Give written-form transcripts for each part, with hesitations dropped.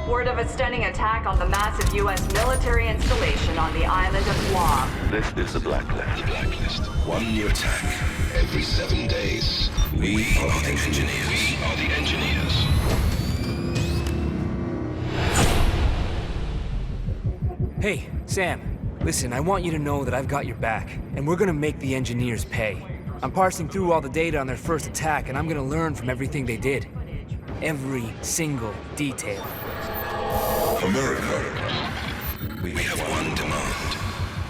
Word of a stunning attack on the massive U.S. military installation on the island of Guam. This is the Blacklist. The Blacklist. One new attack every 7 days. We are the engineers. We are the engineers. Hey, Sam. Listen, I want you to know that I've got your back, and we're gonna make the engineers pay. I'm parsing through all the data on their first attack, and I'm gonna learn from everything they did. Every single detail. America, we have one demand.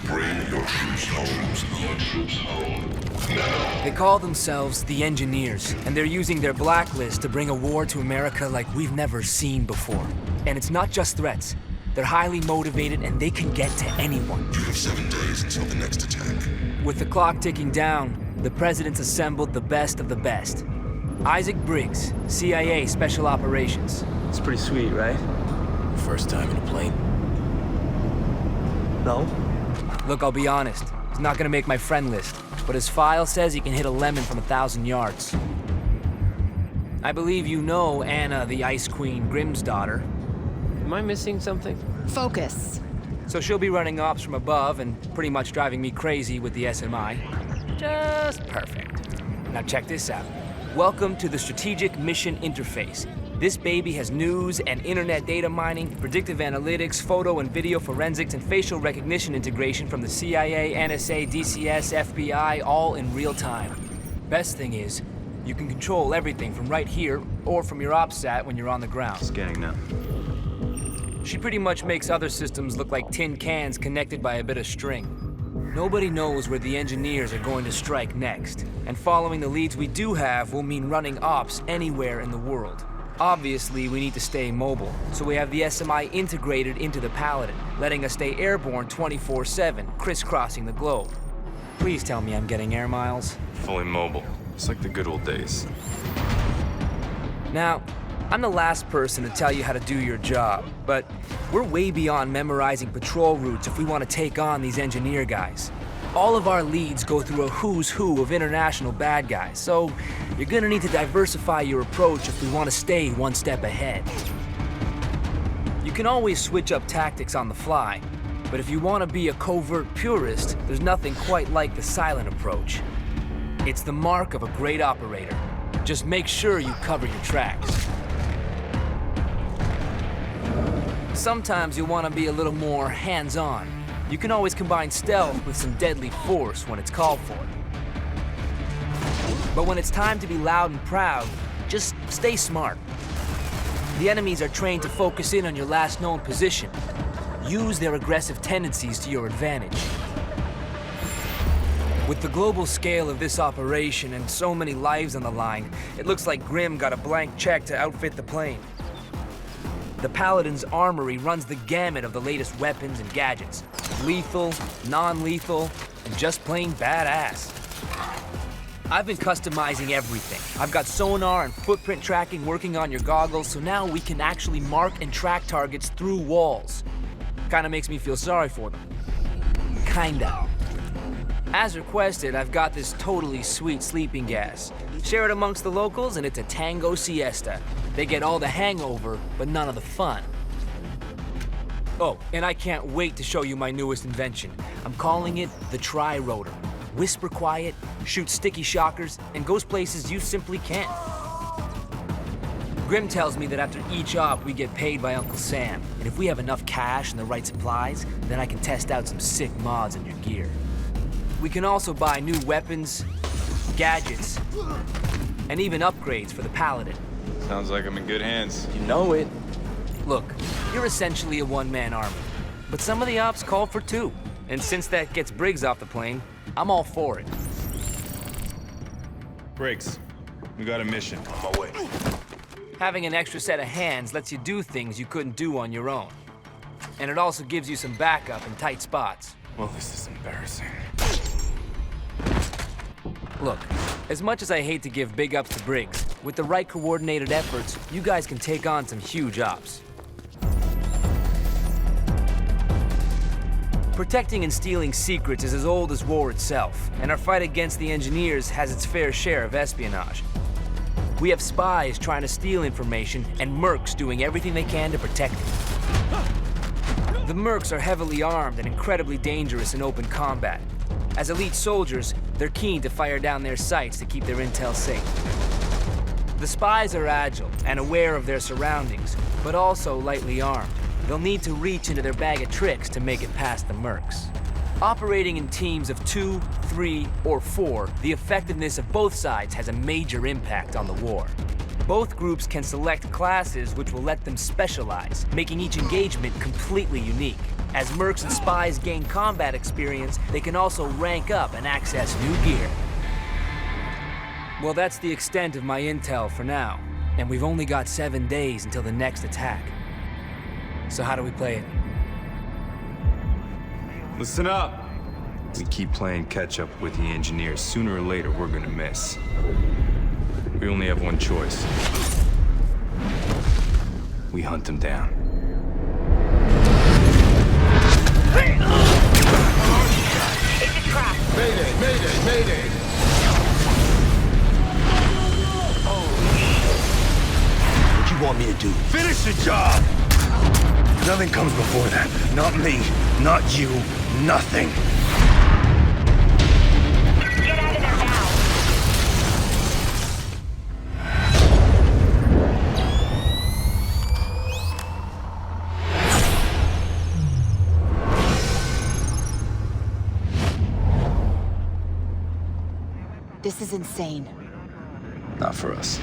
Bring your troops home. Your troops home. Now. They call themselves the Engineers, and they're using their Blacklist to bring a war to America like we've never seen before. And it's not just threats. They're highly motivated, and they can get to anyone. You have 7 days until the next attack. With the clock ticking down, the president's assembled the best of the best. Isaac Briggs, CIA Special Operations. It's pretty sweet, right? First time in a plane? No? Look, I'll be honest. He's not gonna make my friend list, but his file says he can hit a lemon from 1,000 yards. I believe you know Anna, the Ice Queen, Grimm's daughter. Am I missing something? Focus. So she'll be running ops from above and pretty much driving me crazy with the SMI. Just perfect. Now check this out. Welcome to the Strategic Mission Interface. This baby has news and internet data mining, predictive analytics, photo and video forensics, and facial recognition integration from the CIA, NSA, DCS, FBI, all in real time. Best thing is, you can control everything from right here or from your OpSat when you're on the ground. Scanning now. She pretty much makes other systems look like tin cans connected by a bit of string. Nobody knows where the engineers are going to strike next, and following the leads we do have will mean running ops anywhere in the world. Obviously, we need to stay mobile, so we have the SMI integrated into the Paladin, letting us stay airborne 24/7, crisscrossing the globe. Please tell me I'm getting air miles. Fully mobile. It's like the good old days. Now, I'm the last person to tell you how to do your job, but we're way beyond memorizing patrol routes if we want to take on these engineer guys. All of our leads go through a who's who of international bad guys, so you're gonna need to diversify your approach if we want to stay one step ahead. You can always switch up tactics on the fly, but if you want to be a covert purist, there's nothing quite like the silent approach. It's the mark of a great operator. Just make sure you cover your tracks. Sometimes you'll want to be a little more hands-on. You can always combine stealth with some deadly force when it's called for. But when it's time to be loud and proud, just stay smart. The enemies are trained to focus in on your last known position. Use their aggressive tendencies to your advantage. With the global scale of this operation and so many lives on the line, it looks like Grimm got a blank check to outfit the plane. The Paladin's armory runs the gamut of the latest weapons and gadgets. Lethal, non-lethal, and just plain badass. I've been customizing everything. I've got sonar and footprint tracking working on your goggles, so now we can actually mark and track targets through walls. Kinda makes me feel sorry for them. Kinda. As requested, I've got this totally sweet sleeping gas. Share it amongst the locals and it's a tango siesta. They get all the hangover, but none of the fun. Oh, and I can't wait to show you my newest invention. I'm calling it the Tri-Rotor. Whisper quiet, shoots sticky shockers, and goes places you simply can't. Grimm tells me that after each op, we get paid by Uncle Sam. And if we have enough cash and the right supplies, then I can test out some sick mods in your gear. We can also buy new weapons, gadgets, and even upgrades for the Paladin. Sounds like I'm in good hands. You know it. Look, you're essentially a one-man army, but some of the ops call for two. And since that gets Briggs off the plane, I'm all for it. Briggs, we got a mission. On my way. Having an extra set of hands lets you do things you couldn't do on your own. And it also gives you some backup in tight spots. Well, this is embarrassing. Look, as much as I hate to give big ups to Briggs, with the right coordinated efforts, you guys can take on some huge ops. Protecting and stealing secrets is as old as war itself, and our fight against the engineers has its fair share of espionage. We have spies trying to steal information, and mercs doing everything they can to protect it. The mercs are heavily armed and incredibly dangerous in open combat. As elite soldiers, they're keen to fire down their sights to keep their intel safe. The spies are agile and aware of their surroundings, but also lightly armed. They'll need to reach into their bag of tricks to make it past the mercs. Operating in teams of 2, 3, or 4, the effectiveness of both sides has a major impact on the war. Both groups can select classes which will let them specialize, making each engagement completely unique. As mercs and spies gain combat experience, they can also rank up and access new gear. Well, that's the extent of my intel for now, and we've only got 7 days until the next attack. So how do we play it? Listen up. We keep playing catch up with the engineers. Sooner or later, we're gonna miss. We only have one choice. We hunt them down. It's a trap. Mayday, mayday, mayday! What you want me to do? Finish the job! Nothing comes before that. Not me, not you, nothing. Get out of there now. This is insane. Not for us.